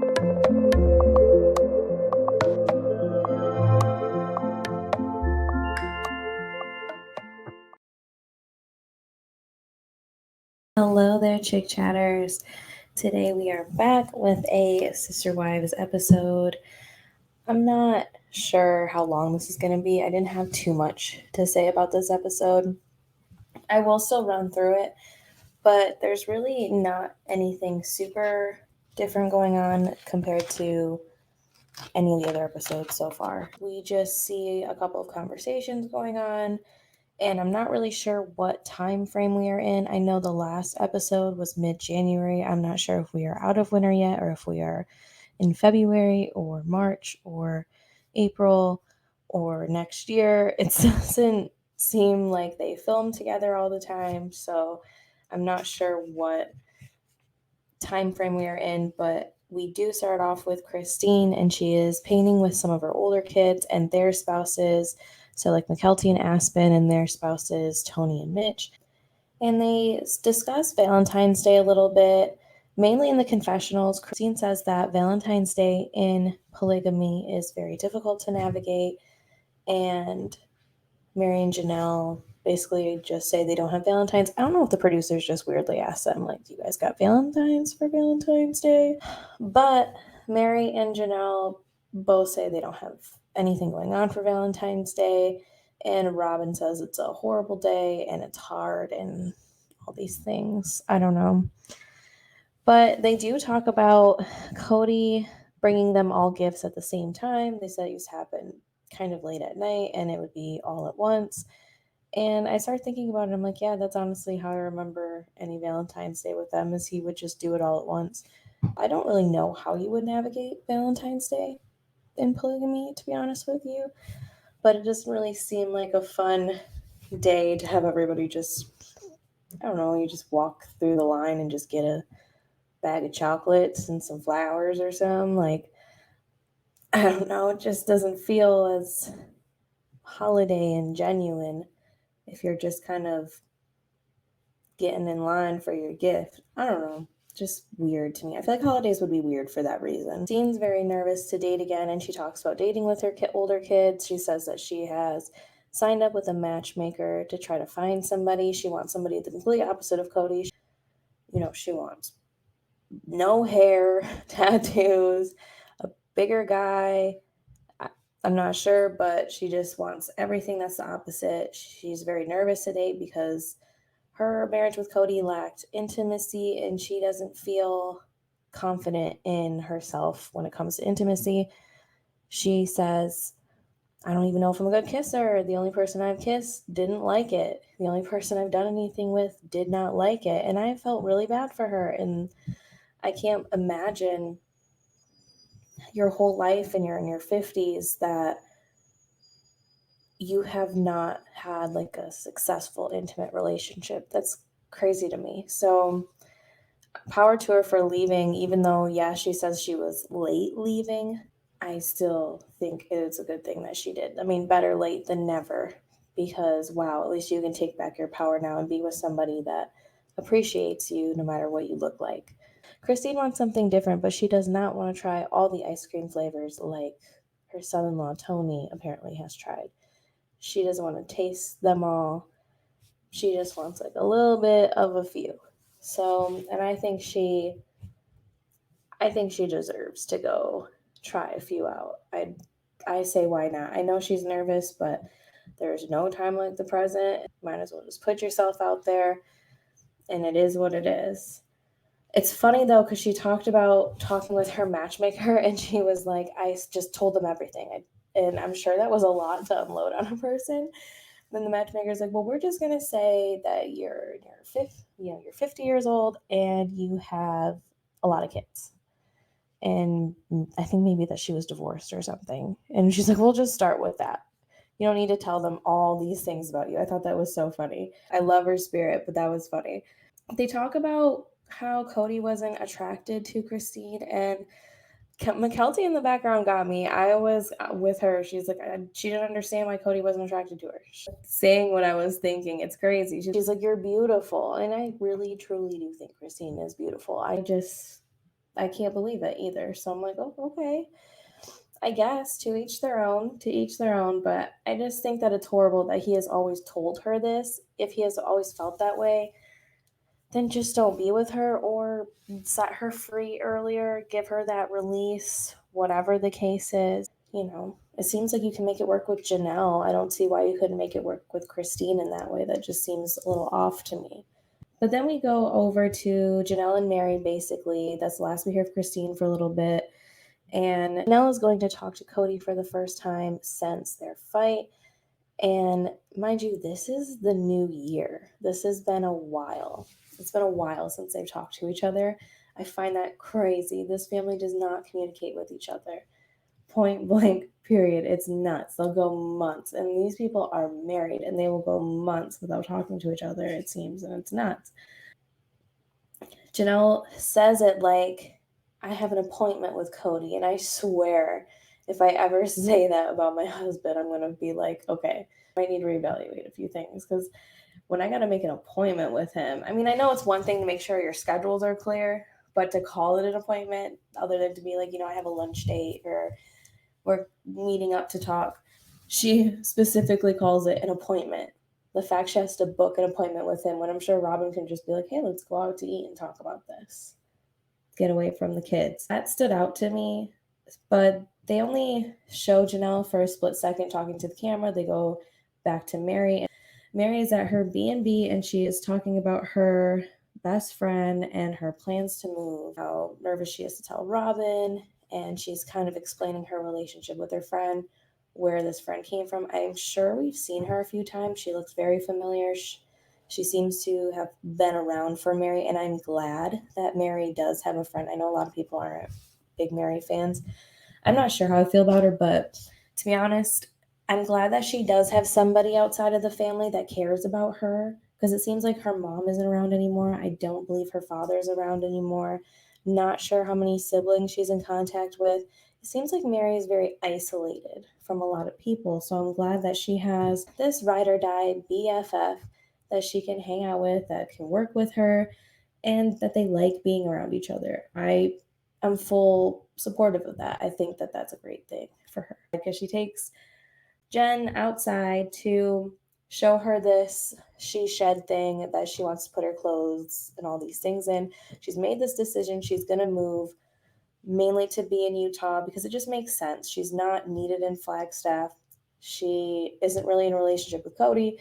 Hello there, Chick Chatters. Today we are back with a Sister Wives episode. I'm not sure how long this is going to be. I didn't have too much to say about this episode. I will still run through it, but there's really not anything super different going on compared to any of the other episodes so far. We just see a couple of conversations going on, and I'm not really sure what time frame we are in. I know the last episode was mid-January. I'm not sure if we are out of winter yet or if we are in February or March or April or next year. It doesn't seem like they film together all the time, so I'm not sure what time frame we are in, but we do start off with Christine, and she is painting with some of her older kids and their spouses. So like Mykelti and Aspen and their spouses, Tony and Mitch. And they discuss Valentine's Day a little bit, mainly in the confessionals. Christine says that Valentine's Day in polygamy is very difficult to navigate, and Merri and Janelle basically just say they don't have Valentine's. I don't know if the producers just weirdly asked them, like, you guys got Valentine's for Valentine's Day? But Merri and Janelle both say they don't have anything going on for Valentine's Day. And Robyn says it's a horrible day and it's hard and all these things. I don't know. But they do talk about Kody bringing them all gifts at the same time. They said it used to happen kind of late at night and it would be all at once. And I started thinking about it. I'm like, yeah, that's honestly how I remember any Valentine's Day with them, is he would just do it all at once. I don't really know how you would navigate Valentine's Day in polygamy, to be honest with you. But it doesn't really seem like a fun day to have everybody just, I don't know, you just walk through the line and just get a bag of chocolates and some flowers or something. Like, I don't know, it just doesn't feel as holiday and genuine if you're just kind of getting in line for your gift. I don't know. Just weird to me. I feel like holidays would be weird for that reason. Dean's very nervous to date again, and she talks about dating with her older kids. She says that she has signed up with a matchmaker to try to find somebody. She wants somebody the complete opposite of Kody. She wants no hair, tattoos, a bigger guy. I'm not sure, but she just wants everything that's the opposite. She's very nervous to date because her marriage with Kody lacked intimacy, and she doesn't feel confident in herself when it comes to intimacy. She says, I don't even know if I'm a good kisser. The only person I've kissed didn't like it. The only person I've done anything with did not like it. And I felt really bad for her. And I can't imagine your whole life and you're in your 50s that you have not had like a successful intimate relationship. That's crazy to me. So power to her for leaving, even though, yeah, she says she was late leaving. I still think it's a good thing that she did. I mean, better late than never, because wow, at least you can take back your power now and be with somebody that appreciates you no matter what you look like. Christine wants something different, but she does not want to try all the ice cream flavors like her son-in-law Tony apparently has tried. She doesn't want to taste them all. She just wants like a little bit of a few. So, and I think she deserves to go try a few out. I say why not? I know she's nervous, but there's no time like the present. Might as well just put yourself out there, and it is what it is. It's funny though, because she talked about talking with her matchmaker, and she was like, I just told them everything. And I'm sure that was a lot to unload on a person. Then the matchmaker's like, well, we're just gonna say that you're 50 years old and you have a lot of kids. And I think maybe that she was divorced or something. And she's like, we'll just start with that. You don't need to tell them all these things about you. I thought that was so funny. I love her spirit, but that was funny. They talk about how Kody wasn't attracted to Christine, and Mykelti in the background got me. I was with her. She's like, she didn't understand why Kody wasn't attracted to her. Saying what I was thinking. It's crazy. She's like, you're beautiful. And I really, truly do think Christine is beautiful. I just I can't believe it either. So I'm like, oh, okay. I guess to each their own, to each their own. But I just think that it's horrible that he has always told her this. If he has always felt that way, then just don't be with her or set her free earlier, give her that release, whatever the case is. It seems like you can make it work with Janelle. I don't see why you couldn't make it work with Christine in that way. That just seems a little off to me. But then we go over to Janelle and Meri, basically. That's the last we hear of Christine for a little bit. And Janelle is going to talk to Kody for the first time since their fight. And mind you, this is the new year. This has been a while. It's been a while since they've talked to each other. I find that crazy. This family does not communicate with each other. Point blank, period. It's nuts. They'll go months. And these people are married and they will go months without talking to each other, it seems. And it's nuts. Janelle says it like, I have an appointment with Kody. And I swear, if I ever say that about my husband, I'm going to be like, okay, I need to reevaluate a few things. Because when I got to make an appointment with him, I mean, I know it's one thing to make sure your schedules are clear, but to call it an appointment, other than to be like, I have a lunch date or we're meeting up to talk, she specifically calls it an appointment. The fact she has to book an appointment with him when I'm sure Robyn can just be like, hey, let's go out to eat and talk about this. Get away from the kids. That stood out to me, but they only show Janelle for a split second talking to the camera. They go back to Meri. Meri is at her B&B and she is talking about her best friend and her plans to move, how nervous she is to tell Robyn, and she's kind of explaining her relationship with her friend, where this friend came from. I'm sure we've seen her a few times. She looks very familiar. She seems to have been around for Meri, and I'm glad that Meri does have a friend. I know a lot of people aren't big Meri fans. I'm not sure how I feel about her, but to be honest, I'm glad that she does have somebody outside of the family that cares about her, because it seems like her mom isn't around anymore. I don't believe her father's around anymore. Not sure how many siblings she's in contact with. It seems like Meri is very isolated from a lot of people, so I'm glad that she has this ride or die BFF that she can hang out with, that can work with her, and that they like being around each other. I'm full supportive of that. I think that that's a great thing for her because she takes Jen outside to show her this she shed thing that she wants to put her clothes and all these things in. She's made this decision. She's going to move mainly to be in Utah because it just makes sense. She's not needed in Flagstaff. She isn't really in a relationship with Kody,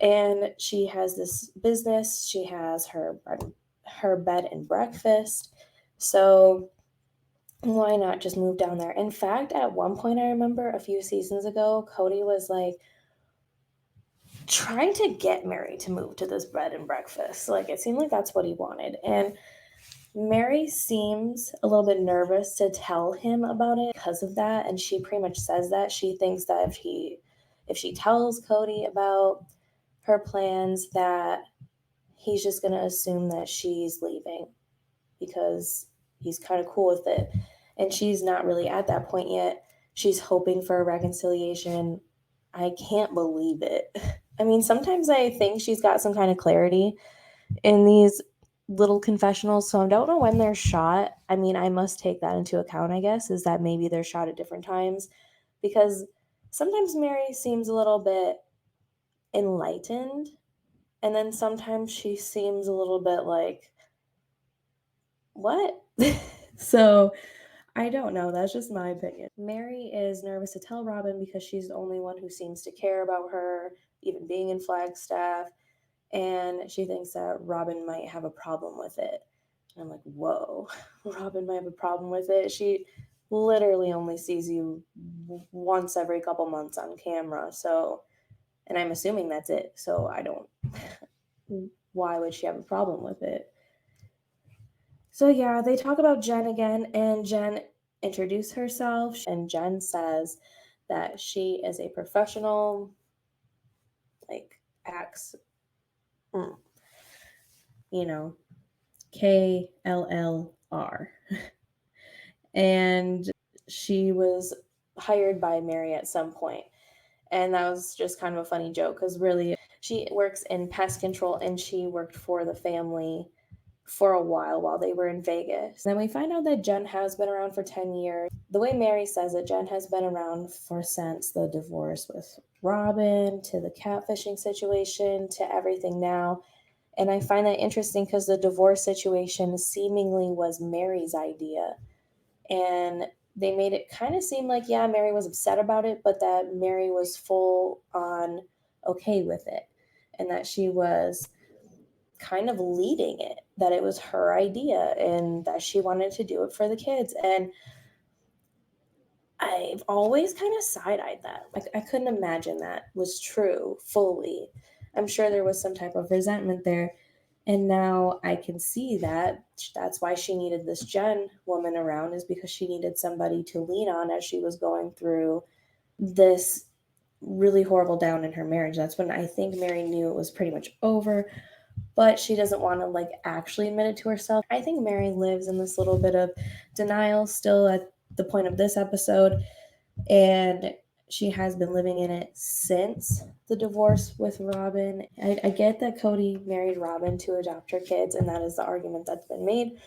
and she has this business. She has her bed and breakfast. So why not just move down there? In fact, at one point, I remember a few seasons ago, Kody was like trying to get Meri to move to this bed and breakfast. Like it seemed like that's what he wanted. And Meri seems a little bit nervous to tell him about it because of that. And she pretty much says that she thinks that if she tells Kody about her plans, that he's just going to assume that she's leaving because he's kind of cool with it. And she's not really at that point yet. She's hoping for a reconciliation. I can't believe it. I mean, sometimes I think she's got some kind of clarity in these little confessionals, so I don't know when they're shot. I mean, I must take that into account, I guess, is that maybe they're shot at different times because sometimes Meri seems a little bit enlightened, and then sometimes she seems a little bit like, what? So I don't know. That's just my opinion. Meri is nervous to tell Robyn because she's the only one who seems to care about her, even being in Flagstaff. And she thinks that Robyn might have a problem with it. And I'm like, whoa, Robyn might have a problem with it. She literally only sees you once every couple months on camera. So, and I'm assuming that's it. So I don't, why would she have a problem with it? So yeah, they talk about Jen again, and Jen introduces herself, and Jen says that she is a professional, like acts, KLLR. And she was hired by Meri at some point. And that was just kind of a funny joke because really she works in pest control and she worked for the family for a while they were in Vegas. Then we find out that Jen has been around for 10 years. The way Meri says it, Jen has been around for since the divorce with Robyn, to the catfishing situation, to everything now. And I find that interesting because the divorce situation seemingly was Meri's idea. And they made it kind of seem like, yeah, Meri was upset about it, but that Meri was full on okay with it. And that she was kind of leading it, that it was her idea and that she wanted to do it for the kids. And I've always kind of side-eyed that. Like, I couldn't imagine that was true fully. I'm sure there was some type of resentment there. And now I can see that that's why she needed this Jen woman around, is because she needed somebody to lean on as she was going through this really horrible down in her marriage. That's when I think Meri knew it was pretty much over, but she doesn't want to like actually admit it to herself. I think Meri lives in this little bit of denial still at the point of this episode, and she has been living in it since the divorce with Robyn. I get that Kody married Robyn to adopt her kids, and that is the argument that's been made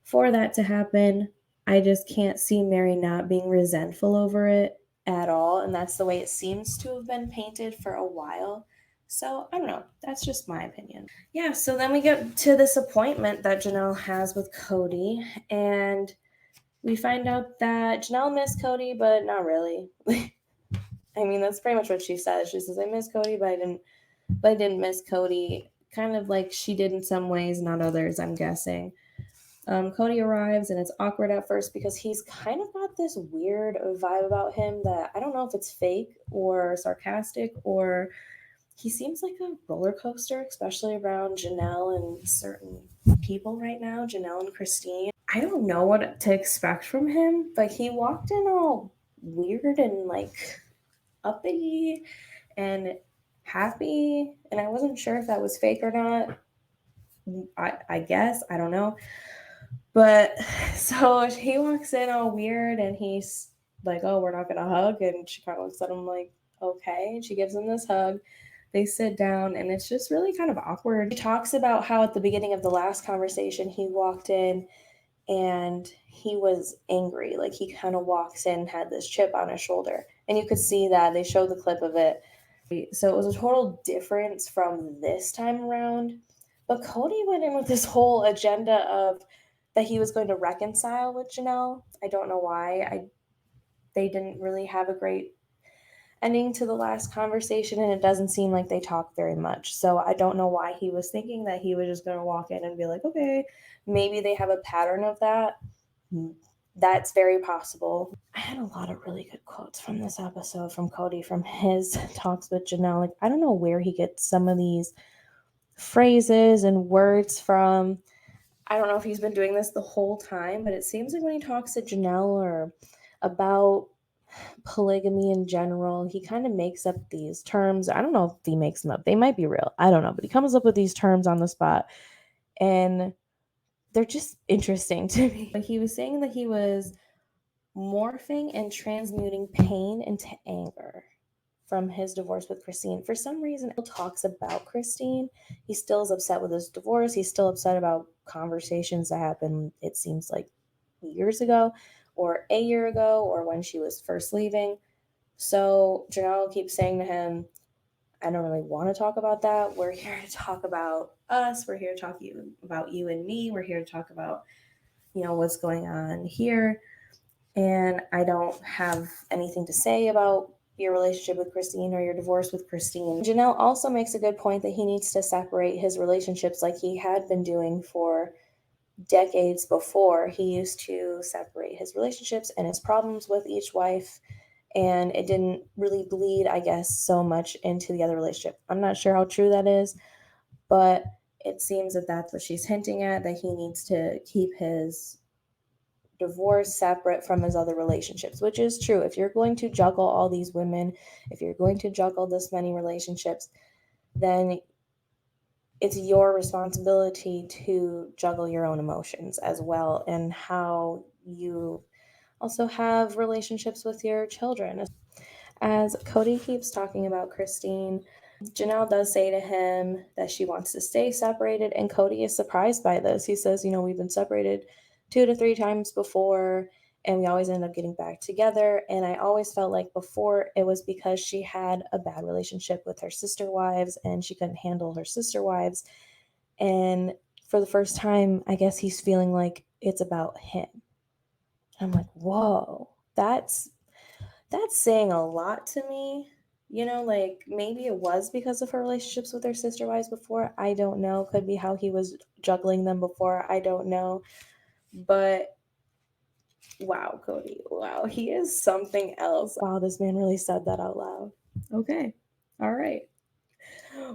for that to happen. I just can't see Meri not being resentful over it at all, and that's the way it seems to have been painted for a while. So I don't know. That's just my opinion. Yeah, so then we get to this appointment that Janelle has with Kody, and we find out that Janelle missed Kody, but not really. I mean, that's pretty much what she says. She says, "I miss Kody, but I didn't miss Kody." Kind of like she did in some ways, not others, I'm guessing. Kody arrives, and it's awkward at first because he's kind of got this weird vibe about him that I don't know if it's fake or sarcastic, or he seems like a roller coaster, especially around Janelle and certain people right now, Janelle and Christine. I don't know what to expect from him, but he walked in all weird and like uppity and happy, and I wasn't sure if that was fake or not. I guess, I don't know. But so he walks in all weird, and he's like, "Oh, we're not gonna hug," and she kind of looks at him like, "Okay," and she gives him this hug. They sit down, and it's just really kind of awkward. He talks about how at the beginning of the last conversation he walked in and he was angry. Like, he kind of walks in, had this chip on his shoulder, and you could see that. They showed the clip of it. So it was a total difference from this time around. But Kody went in with this whole agenda of that he was going to reconcile with Janelle. I don't know why. They didn't really have a great ending to the last conversation, and it doesn't seem like they talked very much. So I don't know why he was thinking that he was just going to walk in and be like, okay, maybe they have a pattern of that. That's very possible. I had a lot of really good quotes from this episode from Kody, from his talks with Janelle. Like, I don't know where he gets some of these phrases and words from. I don't know if he's been doing this the whole time, but it seems like when he talks to Janelle or about polygamy in general, he kind of makes up these terms. I don't know if he makes them up. They might be real. I don't know, but he comes up with these terms on the spot, and they're just interesting to me. But he was saying that he was morphing and transmuting pain into anger from his divorce with Christine. For some reason, he talks about Christine. He still is upset with his divorce. He's still upset about conversations that happened, it seems like, years ago, or a year ago, or when she was first leaving. So Janelle keeps saying to him, "I don't really want to talk about that. We're here to talk about us. We're here to talk about you and me. We're here to talk about, what's going on here. And I don't have anything to say about your relationship with Christine or your divorce with Christine." Janelle also makes a good point that he needs to separate his relationships like he had been doing for decades before. He used to separate his relationships and his problems with each wife, and it didn't really bleed, I guess, so much into the other relationship. I'm not sure how true that is, but it seems that that's what she's hinting at, that he needs to keep his divorce separate from his other relationships, which is true. If you're going to juggle all these women, if you're going to juggle this many relationships, then it's your responsibility to juggle your own emotions as well, and how you also have relationships with your children. As Kody keeps talking about Christine, Janelle does say to him that she wants to stay separated, and Kody is surprised by this. He says, we've been separated 2 to 3 times before, and we always end up getting back together. And I always felt like before it was because she had a bad relationship with her sister wives and she couldn't handle her sister wives. And for the first time, I guess he's feeling like it's about him. I'm like, whoa, that's saying a lot to me. Like maybe it was because of her relationships with her sister wives before. I don't know. Could be how he was juggling them before. I don't know. But wow, Kody. Wow, he is something else. Wow, this man really said that out loud. Okay. All right.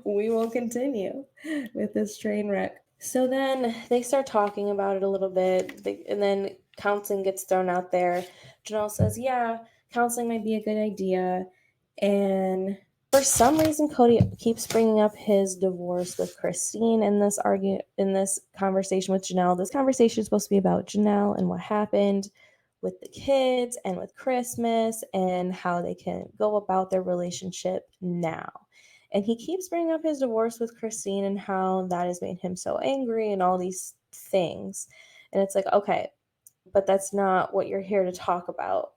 We will continue with this train wreck. So then they start talking about it a little bit, and then counseling gets thrown out there. Janelle says, yeah, counseling might be a good idea. And for some reason, Kody keeps bringing up his divorce with Christine in this conversation with Janelle. This conversation is supposed to be about Janelle and what happened with the kids and with Christmas and how they can go about their relationship now. And he keeps bringing up his divorce with Christine and how that has made him so angry and all these things. And it's like, okay, but that's not what you're here to talk about.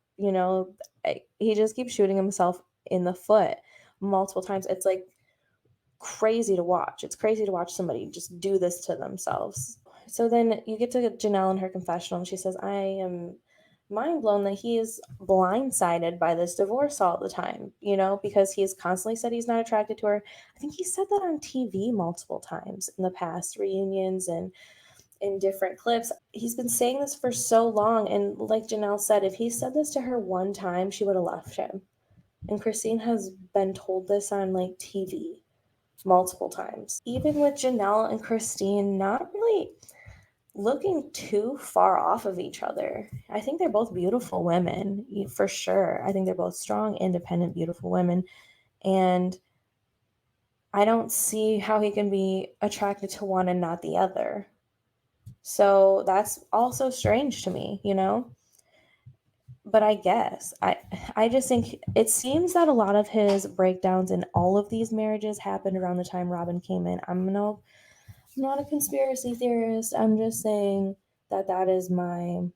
He just keeps shooting himself in the foot multiple times. It's like crazy to watch. It's crazy to watch somebody just do this to themselves. So then you get to Janelle in her confessional, and she says, I am mind blown that he is blindsided by this divorce all the time, because he has constantly said he's not attracted to her. I think he said that on TV multiple times in the past reunions and in different clips. He's been saying this for so long. And like Janelle said, if he said this to her one time, she would have left him. And Christine has been told this on like TV multiple times. Even with Janelle and Christine not really looking too far off of each other. I think they're both beautiful women, for sure. I think they're both strong, independent, beautiful women. And I don't see how he can be attracted to one and not the other. So that's also strange to me, But I guess I just think it seems that a lot of his breakdowns in all of these marriages happened around the time Robyn came in. I'm not a conspiracy theorist. I'm just saying that is my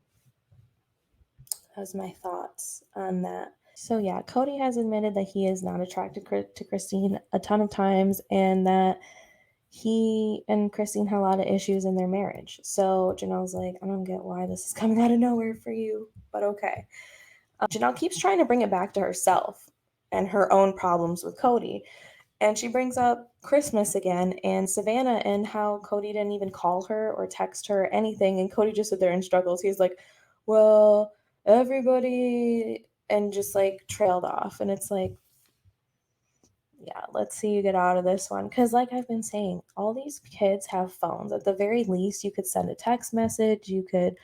thoughts on that. So yeah, Kody has admitted that he is not attracted to Christine a ton of times, and that he and Christine had a lot of issues in their marriage. So Janelle's like, I don't get why this is coming out of nowhere for you, but okay. Janelle keeps trying to bring it back to herself and her own problems with Kody. And she brings up Christmas again and Savannah and how Kody didn't even call her or text her or anything. And Kody just stood there in struggles. He's like, well, everybody, and just like trailed off. And it's like, yeah, let's see you get out of this one. Because, like I've been saying, all these kids have phones. At the very least, you could send a text message, you could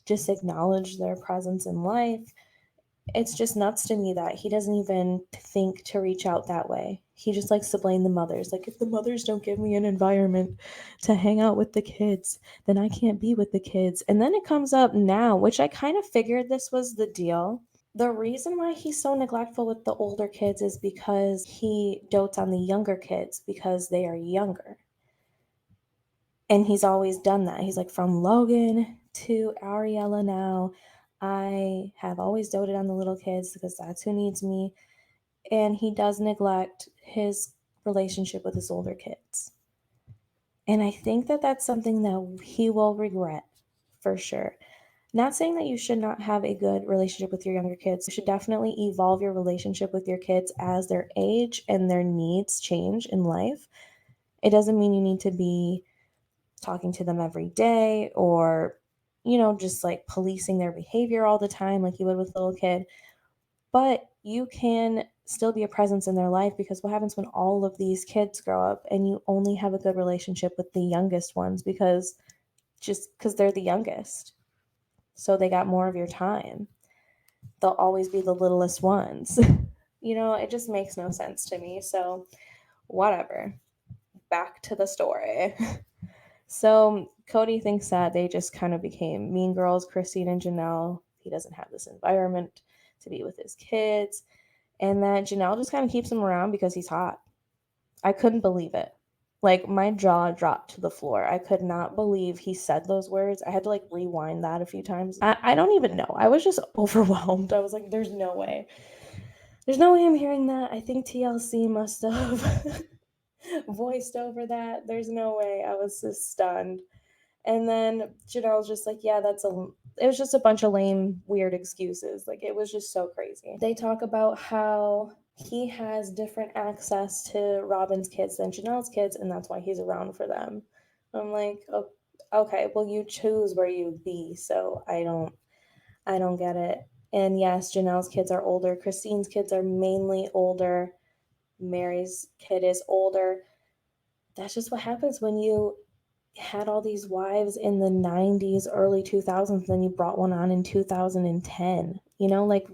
just acknowledge their presence in life. It's just nuts to me that he doesn't even think to reach out that way. He just likes to blame the mothers. Like, if the mothers don't give me an environment to hang out with the kids, then I can't be with the kids. And then it comes up now, which I kind of figured this was the deal. The reason why he's so neglectful with the older kids is because he dotes on the younger kids because they are younger. And he's always done that. He's like, from Logan to Ariella now, I have always doted on the little kids because that's who needs me. And he does neglect his relationship with his older kids. And I think that that's something that he will regret for sure. Not saying that you should not have a good relationship with your younger kids. You should definitely evolve your relationship with your kids as their age and their needs change in life. It doesn't mean you need to be talking to them every day or, just like policing their behavior all the time like you would with a little kid. But you can still be a presence in their life, because what happens when all of these kids grow up and you only have a good relationship with the youngest ones because they're the youngest? So they got more of your time. They'll always be the littlest ones. It just makes no sense to me. So, whatever. Back to the story. So Kody thinks that they just kind of became mean girls, Christine and Janelle. He doesn't have this environment to be with his kids. And that Janelle just kind of keeps him around because he's hot. I couldn't believe it. Like, my jaw dropped to the floor. I could not believe he said those words. I had to, like, rewind that a few times. I don't even know. I was just overwhelmed. I was like, there's no way. There's no way I'm hearing that. I think TLC must have voiced over that. There's no way. I was just stunned. And then Janelle's just like, yeah, it was just a bunch of lame, weird excuses. Like, it was just so crazy. They talk about how he has different access to Robyn's kids than Janelle's kids, and that's why he's around for them. I'm like, oh, okay, well, you choose where you be, so I don't get it. And yes, Janelle's kids are older. Christine's kids are mainly older. Meri's kid is older. That's just what happens when you had all these wives in the 90s, early 2000s, then you brought one on in 2010. You know, like,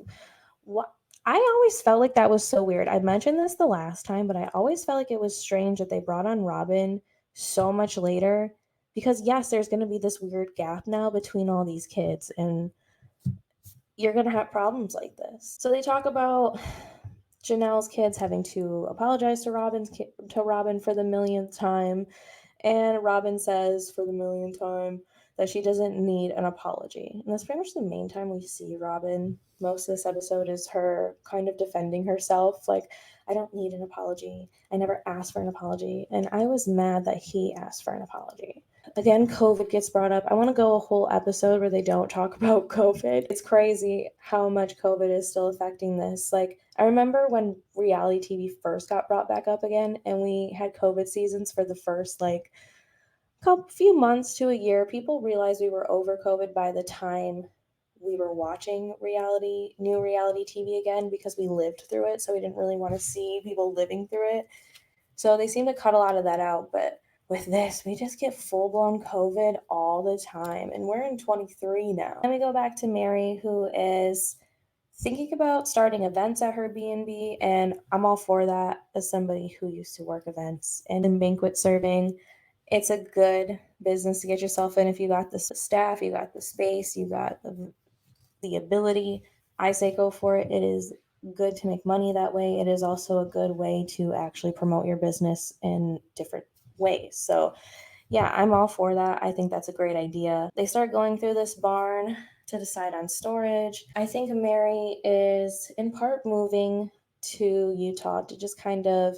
what? I always felt like that was so weird. I mentioned this the last time, but I always felt like it was strange that they brought on Robyn so much later, because yes, there's going to be this weird gap now between all these kids, and you're going to have problems like this. So they talk about Janelle's kids having to apologize to Robyn for the millionth time. And Robyn says for the millionth time that she doesn't need an apology. And that's pretty much the main time we see Robyn. Most of this episode is her kind of defending herself. Like, I don't need an apology. I never asked for an apology. And I was mad that he asked for an apology. Again, COVID gets brought up. I want to go a whole episode where they don't talk about COVID. It's crazy how much COVID is still affecting this. Like, I remember when reality TV first got brought back up again, and we had COVID seasons for the first, like, few months to a year. People realized we were over COVID by the time we were watching new reality TV again, because we lived through it. So we didn't really want to see people living through it. So they seem to cut a lot of that out. But with this, we just get full-blown COVID all the time. And we're in 23 now. Then we go back to Meri, who is thinking about starting events at her B&B. And I'm all for that as somebody who used to work events and in banquet serving. It's a good business to get yourself in if you got the staff, you got the space, you got the ability. I say go for it. It is good to make money that way. It is also a good way to actually promote your business in different ways. So yeah, I'm all for that. I think that's a great idea. They start going through this barn to decide on storage. I think Meri is in part moving to Utah to just kind of,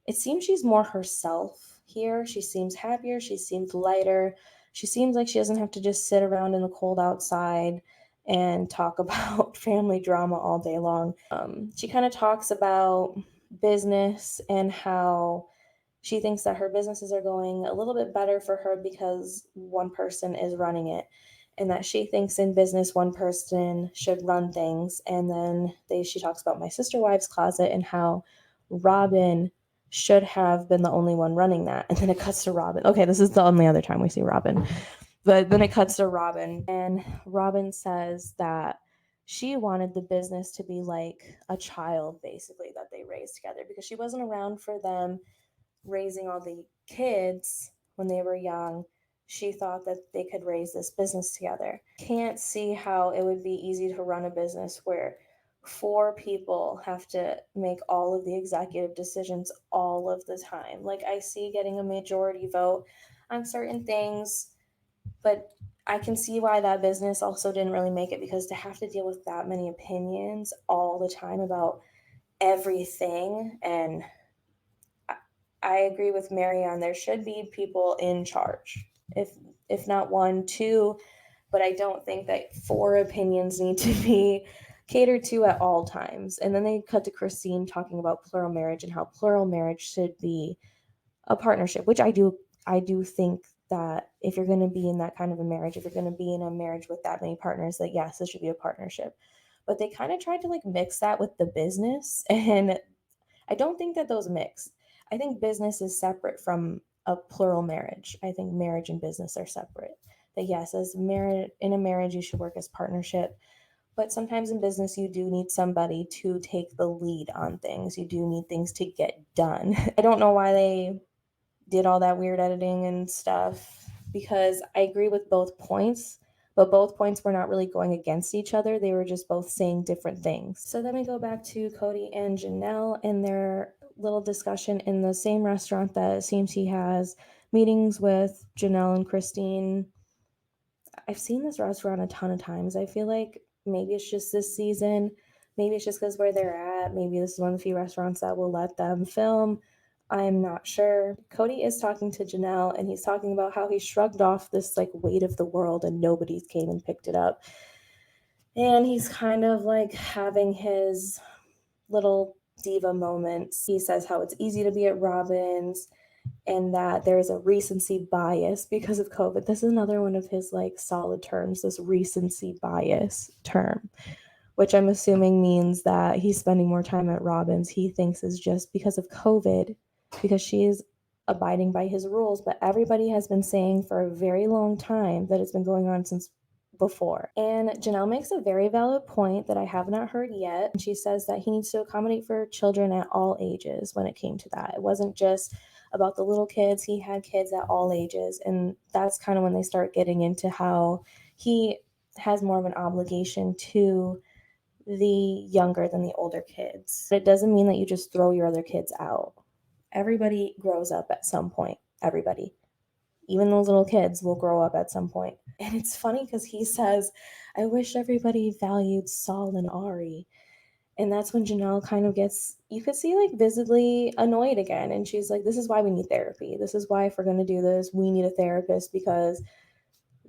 it seems she's more herself here. She seems happier. She seems lighter. She seems like she doesn't have to just sit around in the cold outside and talk about family drama all day long. She kind of talks about business and how she thinks that her businesses are going a little bit better for her because one person is running it, and that she thinks in business one person should run things. And then she talks about My Sister Wives Closet and how Robyn should have been the only one running that. And then it cuts to Robyn. Okay, this is the only other time we see Robyn. But then it cuts to Robyn, and Robyn says that she wanted the business to be like a child, basically, that they raised together, because she wasn't around for them raising all the kids when they were young. She thought that they could raise this business together. Can't see how it would be easy to run a business where 4 people have to make all of the executive decisions all of the time. Like, I see getting a majority vote on certain things, but I can see why that business also didn't really make it, because to have to deal with that many opinions all the time about everything. And I agree with Meri on there should be people in charge. If not 1, 2, but I don't think that 4 opinions need to be catered to at all times. And then they cut to Christine talking about plural marriage and how plural marriage should be a partnership, which I do think that if you're going to be in that kind of a marriage, if you're going to be in a marriage with that many partners, that yes, it should be a partnership. But they kind of tried to like mix that with the business, and I don't think that those mix. I think business is separate from a plural marriage. I think marriage and business are separate. That yes, in a marriage, you should work as partnership. But sometimes in business, you do need somebody to take the lead on things. You do need things to get done. I don't know why they did all that weird editing and stuff, because I agree with both points, but both points were not really going against each other. They were just both saying different things. So then we go back to Kody and Janelle and their little discussion in the same restaurant that it seems he has meetings with Janelle and Christine. I've seen this restaurant a ton of times. I feel like maybe it's just this season. Maybe it's just because where they're at. Maybe this is one of the few restaurants that will let them film. I'm not sure. Kody is talking to Janelle and he's talking about how he shrugged off this like weight of the world and nobody came and picked it up. And he's kind of like having his little diva moments. He says how it's easy to be at Robyn's and that there is a recency bias because of COVID. This is another one of his like solid terms, this recency bias term, which I'm assuming means that he's spending more time at Robyn's. He thinks is just because of COVID, because she is abiding by his rules. But everybody has been saying for a very long time that it's been going on since before. And Janelle makes a very valid point that I have not heard yet. And she says that he needs to accommodate for children at all ages when it came to that. It wasn't just about the little kids, he had kids at all ages. And that's kind of when they start getting into how he has more of an obligation to the younger than the older kids. It doesn't mean that you just throw your other kids out. Everybody grows up at some point. Everybody. Even those little kids will grow up at some point. And it's funny because he says, I wish everybody valued Saul and Ari. And that's when Janelle kind of gets, you could see like visibly annoyed again. And she's like, this is why we need therapy. This is why if we're going to do this, we need a therapist because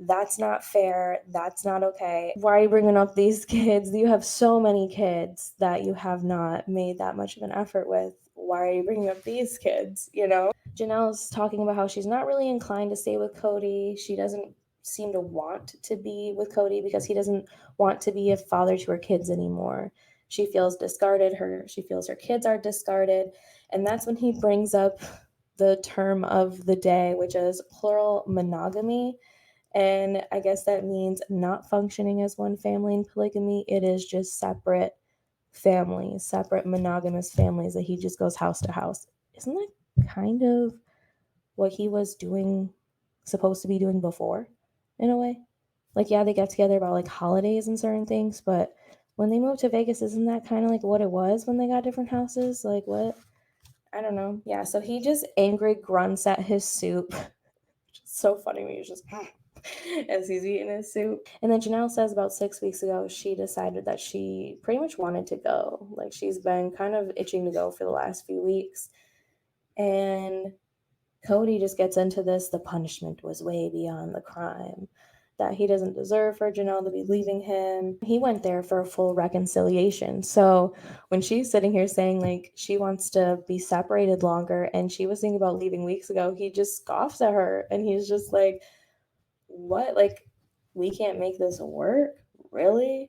that's not fair. That's not okay. Why are you bringing up these kids? You have so many kids that you have not made that much of an effort with. Why are you bringing up these kids? You know? Janelle's talking about how she's not really inclined to stay with Kody. She doesn't seem to want to be with Kody because he doesn't want to be a father to her kids anymore. She feels discarded. She feels her kids are discarded. And that's when he brings up the term of the day, which is plural monogamy. And I guess that means not functioning as one family in polygamy. It is just separate families, separate monogamous families that he just goes house to house. Isn't that kind of what he was doing, supposed to be doing before, in a way? Like, yeah, they get together about like holidays and certain things, but when they moved to Vegas, isn't that kind of like what it was when they got different houses? Like, what? I don't know. Yeah, so he just angry grunts at his soup. So funny when he's just as he's eating his soup. And then Janelle says about 6 weeks ago, she decided that she pretty much wanted to go. Like she's been kind of itching to go for the last few weeks. And Kody just gets into this. The punishment was way beyond the crime. That he doesn't deserve for Janelle to be leaving him. He went there for a full reconciliation. So when she's sitting here saying like she wants to be separated longer and she was thinking about leaving weeks ago, he just scoffs at her and he's just like, what? Like, we can't make this work? Really?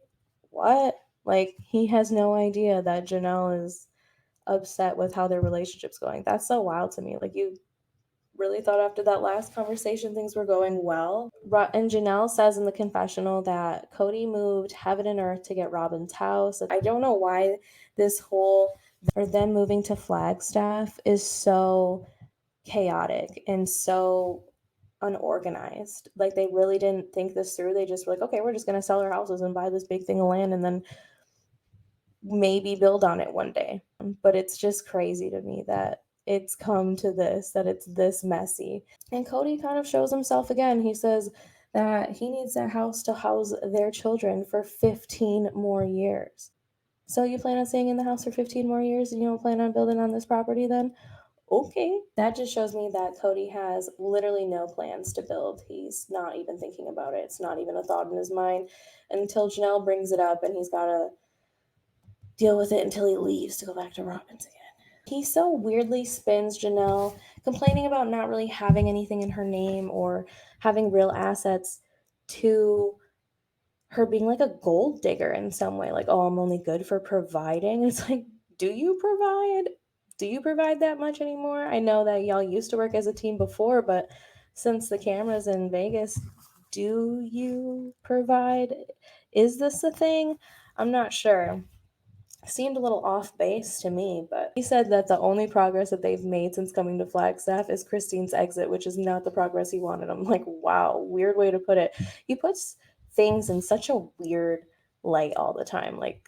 What? Like, he has no idea that Janelle is upset with how their relationship's going. That's so wild to me. Like, you really thought after that last conversation things were going well. And Janelle says in the confessional that Kody moved heaven and earth to get Robyn's house. I don't know why this whole, or them moving to Flagstaff is so chaotic and so unorganized. Like they really didn't think this through. They just were like, okay, we're just gonna sell our houses and buy this big thing of land and then maybe build on it one day. But it's just crazy to me that it's come to this, that it's this messy. And Kody kind of shows himself again. He says that he needs that house to house their children for 15 more years. So you plan on staying in the house for 15 more years and you don't plan on building on this property then? Okay. That just shows me that Kody has literally no plans to build. He's not even thinking about it. It's not even a thought in his mind until Janelle brings it up and he's got to deal with it until he leaves to go back to Robyn's again. He so weirdly spins Janelle complaining about not really having anything in her name or having real assets to her being like a gold digger in some way. Like, oh, I'm only good for providing. It's like, do you provide? Do you provide that much anymore? I know that y'all used to work as a team before, but since the cameras in Vegas, do you provide? Is this a thing? I'm not sure. Seemed a little off base to me, but he said that the only progress that they've made since coming to Flagstaff is Christine's exit, which is not the progress he wanted. I'm like, wow, weird way to put it. He puts things in such a weird light all the time. Like,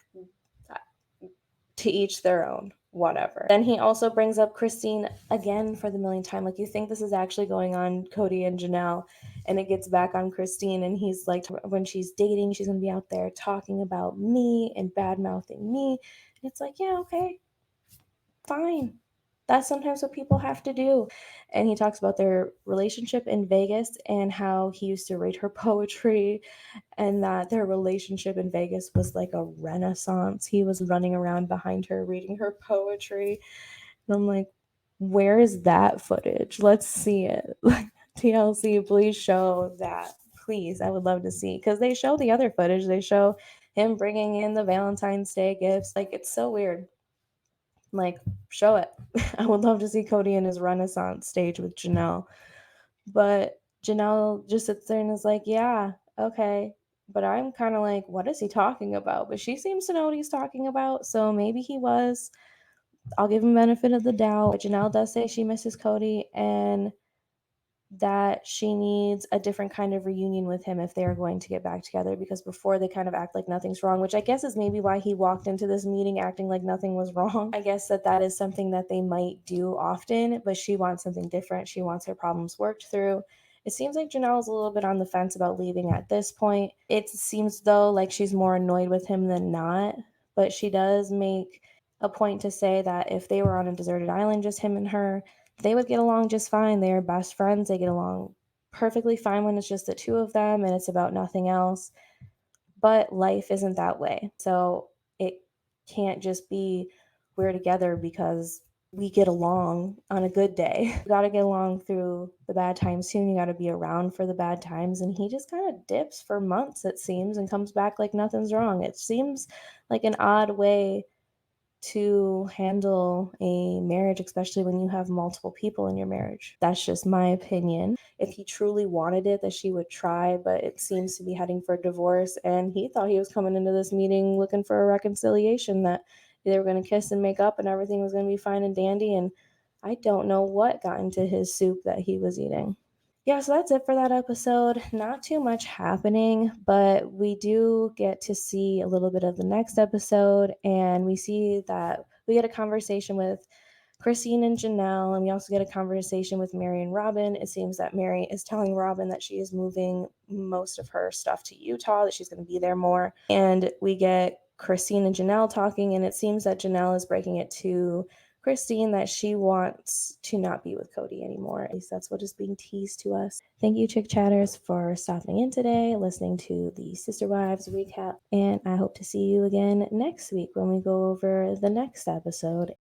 to each their own, whatever. Then he also brings up Christine again for the millionth time. Like, you think this is actually going on Kody and Janelle, and it gets back on Christine, and he's like, when she's dating, she's gonna be out there talking about me and bad mouthing me. And it's like, yeah, okay, fine. That's sometimes what people have to do. And he talks about their relationship in Vegas and how he used to read her poetry, and that their relationship in Vegas was like a renaissance. He was running around behind her reading her poetry. And I'm like, where is that footage? Let's see it. Like, TLC, please show that. Please, I would love to see. Because they show the other footage. They show him bringing in the Valentine's Day gifts. Like, it's so weird. Like, show it. I would love to see Kody in his renaissance stage with Janelle. But Janelle just sits there and is like, yeah, okay. But I'm kind of like, what is he talking about? But she seems to know what he's talking about. So maybe he was. I'll give him benefit of the doubt. But Janelle does say she misses Kody and that she needs a different kind of reunion with him if they are going to get back together, because before they kind of act like nothing's wrong, which I guess is maybe why he walked into this meeting acting like nothing was wrong. I guess that is something that they might do often, but she wants something different. She wants her problems worked through. It seems like Janelle's a little bit on the fence about leaving at this point. It seems though like she's more annoyed with him than not, but she does make a point to say that if they were on a deserted island, just him and her, they would get along just fine. They are best friends. They get along perfectly fine when it's just the two of them and it's about nothing else. But life isn't that way. So it can't just be we're together because we get along on a good day. You got to get along through the bad times too. And you got to be around for the bad times. And he just kind of dips for months, it seems, and comes back like nothing's wrong. It seems like an odd way to handle a marriage, especially when you have multiple people in your marriage. That's just my opinion. If he truly wanted it, that she would try, but it seems to be heading for divorce. And he thought he was coming into this meeting looking for a reconciliation, that they were going to kiss and make up and everything was going to be fine and dandy. And I don't know what got into his soup that he was eating. Yeah, so that's it for that episode. Not too much happening, but we do get to see a little bit of the next episode, and we see that we get a conversation with Christine and Janelle, and we also get a conversation with Meri and Robyn. It seems that Meri is telling Robyn that she is moving most of her stuff to Utah, that she's going to be there more. And we get Christine and Janelle talking, and it seems that Janelle is breaking it to Christine that she wants to not be with Kody anymore. At least that's what is being teased to us. Thank you, Chick Chatters, for stopping in today, listening to the Sister Wives recap, and I hope to see you again next week when we go over the next episode.